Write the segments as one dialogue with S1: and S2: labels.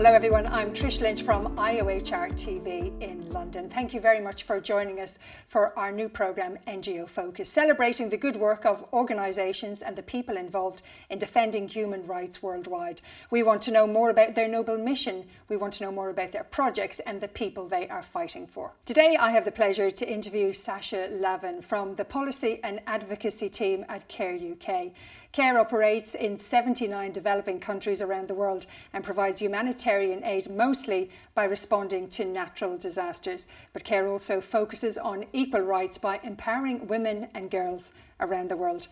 S1: Hello everyone, I'm Trish Lynch from IOHR TV in London. Thank you very much for joining us for our new programme NGO Focus, celebrating the good work of organisations and the people involved in defending human rights worldwide. We want to know more about their noble mission, we want to know more about their projects and the people they are fighting for. Today I have the pleasure to interview Sascha Lavin from the Policy and Advocacy team at CARE UK. CARE operates in 79 developing countries around the world and provides humanitarian aid mostly by responding to natural disasters. But CARE also focuses on equal rights by empowering women and girls around the world.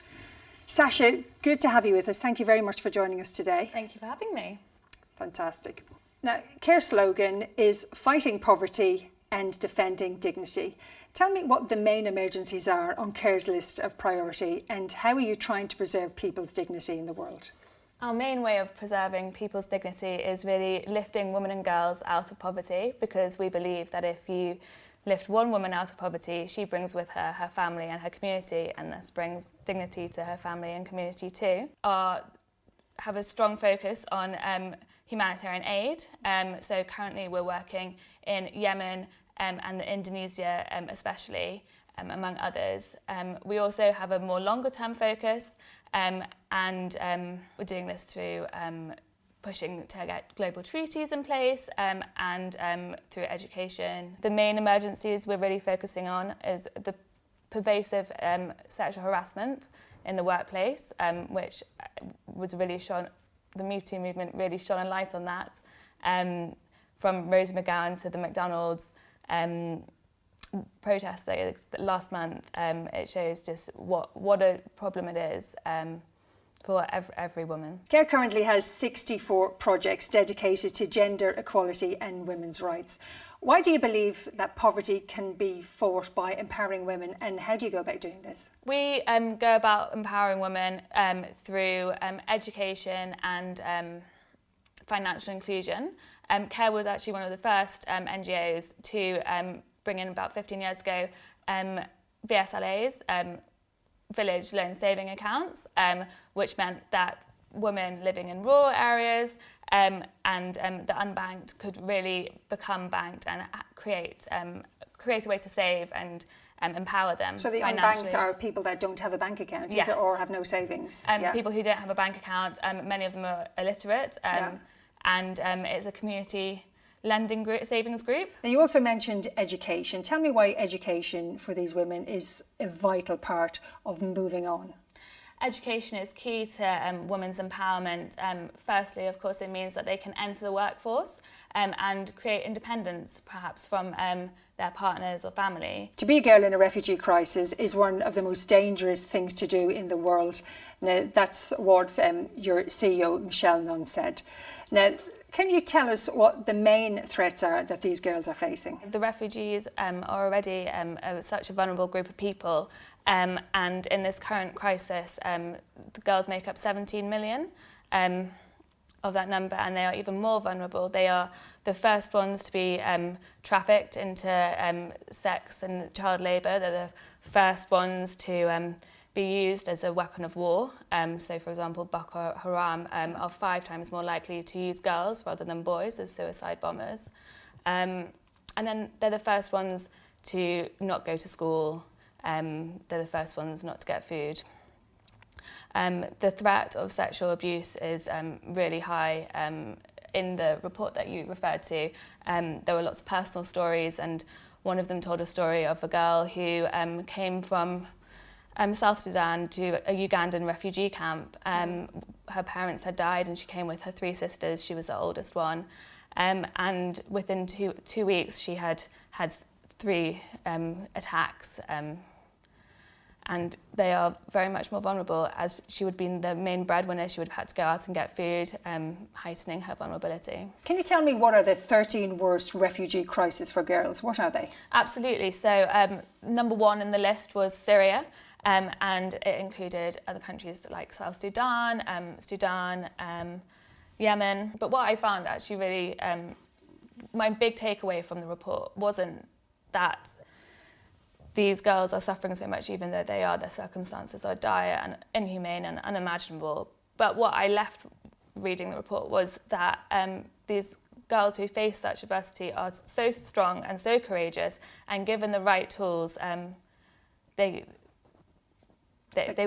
S1: Sascha, good to have you with us. Thank you very much for joining us today.
S2: Thank you for having me.
S1: Fantastic. Now, CARE's slogan is fighting poverty and defending dignity. Tell me what the main emergencies are on CARE's list of priority and how are you trying to preserve people's dignity in the world?
S2: Our main way of preserving people's dignity is really lifting women and girls out of poverty, because we believe that if you lift one woman out of poverty, she brings with her her family and her community, and this brings dignity to her family and community too. Have a strong focus on humanitarian aid. So currently we're working in Yemen and Indonesia especially, among others. We also have a more longer term focus and we're doing this through pushing to get global treaties in place and through education. The main emergencies we're really focusing on is the pervasive sexual harassment in the workplace, which was really shown, the Me Too movement really shone a light on that. From Rose McGowan to the McDonald's protest last month, it shows just what a problem it is for every woman.
S1: CARE currently has 64 projects dedicated to gender equality and women's rights. Why do you believe that poverty can be fought by empowering women, and how do you go about doing this?
S2: We go about empowering women through education and financial inclusion. CARE was actually one of the first NGOs to bring in about 15 years ago VSLAs, village loan saving accounts, which meant that women living in rural areas and the unbanked could really become banked and create a way to save and empower them.
S1: So the unbanked are people that don't have a bank account,
S2: yes,
S1: or have no savings?
S2: People who don't have a bank account, many of them are illiterate, and it's a community lending group, savings group.
S1: Now you also mentioned education. Tell me why education for these women is a vital part of moving on.
S2: Education is key to women's empowerment. Firstly, of course, it means that they can enter the workforce and create independence, perhaps from their partners or family.
S1: To be a girl in a refugee crisis is one of the most dangerous things to do in the world. Now, that's what your CEO, Michelle Nunn, said. Now, can you tell us what the main threats are that these girls are facing?
S2: The refugees are already such a vulnerable group of people, and in this current crisis, the girls make up 17 million of that number, and they are even more vulnerable. They are the first ones to be trafficked into sex and child labour. They're the first ones to be used as a weapon of war. So, for example, Boko Haram are 5 times more likely to use girls rather than boys as suicide bombers. And then they're the first ones to not go to school. They're the first ones not to get food. The threat of sexual abuse is really high. In the report that you referred to, there were lots of personal stories, and one of them told a story of a girl who came from South Sudan to a Ugandan refugee camp. Her parents had died and she came with her 3 sisters. She was the oldest one. And within two weeks she had 3 attacks. And they are very much more vulnerable, as she would be the main breadwinner. She would have had to go out and get food, heightening her vulnerability.
S1: Can you tell me what are the 13 worst refugee crises for girls? What are they?
S2: Absolutely. So number 1 in the list was Syria, and it included other countries like South Sudan, Yemen. But what I found actually really, my big takeaway from the report wasn't that these girls are suffering so much, even though their circumstances are dire and inhumane and unimaginable. But what I left reading the report was that these girls who face such adversity are so strong and so courageous, and given the right tools, they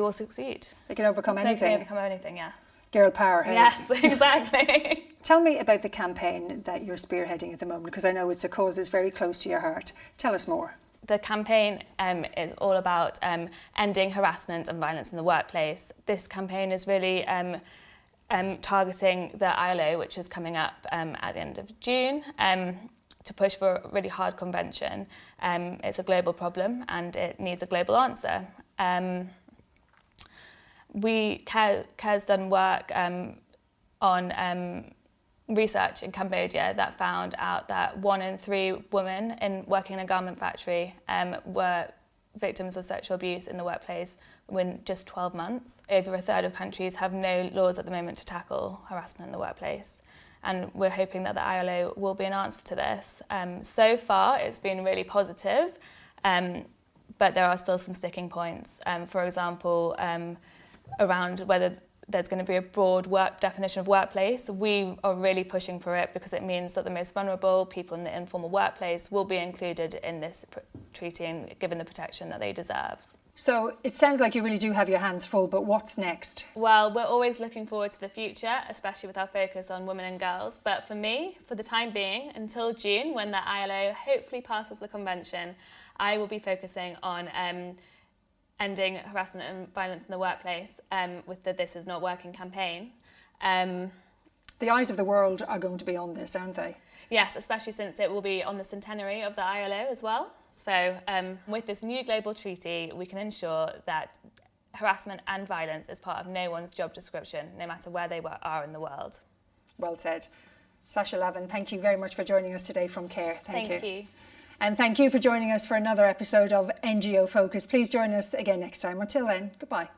S2: will succeed.
S1: They can overcome anything.
S2: They can overcome anything, yes.
S1: Girl power, hey?
S2: Yes, exactly.
S1: Tell me about the campaign that you're spearheading at the moment, because I know it's a cause that's very close to your heart. Tell us more.
S2: The campaign is all about ending harassment and violence in the workplace. This campaign is really targeting the ILO, which is coming up at the end of June, to push for a really hard convention. It's a global problem and it needs a global answer. CARE's done work on research in Cambodia that found out that 1 in 3 women working in a garment factory were victims of sexual abuse in the workplace within just 12 months. Over a third of countries have no laws at the moment to tackle harassment in the workplace. And we're hoping that the ILO will be an answer to this. So far, it's been really positive, but there are still some sticking points. For example, around whether there's going to be a broad definition of workplace. We are really pushing for it because it means that the most vulnerable people in the informal workplace will be included in this treaty and given the protection that they deserve.
S1: So it sounds like you really do have your hands full, but what's next?
S2: Well, we're always looking forward to the future, especially with our focus on women and girls. But for me, for the time being, until June, when the ILO hopefully passes the convention, I will be focusing on ending harassment and violence in the workplace with the This Is Not Working campaign.
S1: The eyes of the world are going to be on this, aren't they?
S2: Yes, especially since it will be on the centenary of the ILO as well. So with this new global treaty, we can ensure that harassment and violence is part of no one's job description, no matter where they are in the world.
S1: Well said. Sascha Lavin, thank you very much for joining us today from CARE.
S2: Thank you.
S1: And thank you for joining us for another episode of NGO Focus. Please join us again next time. Until then, goodbye.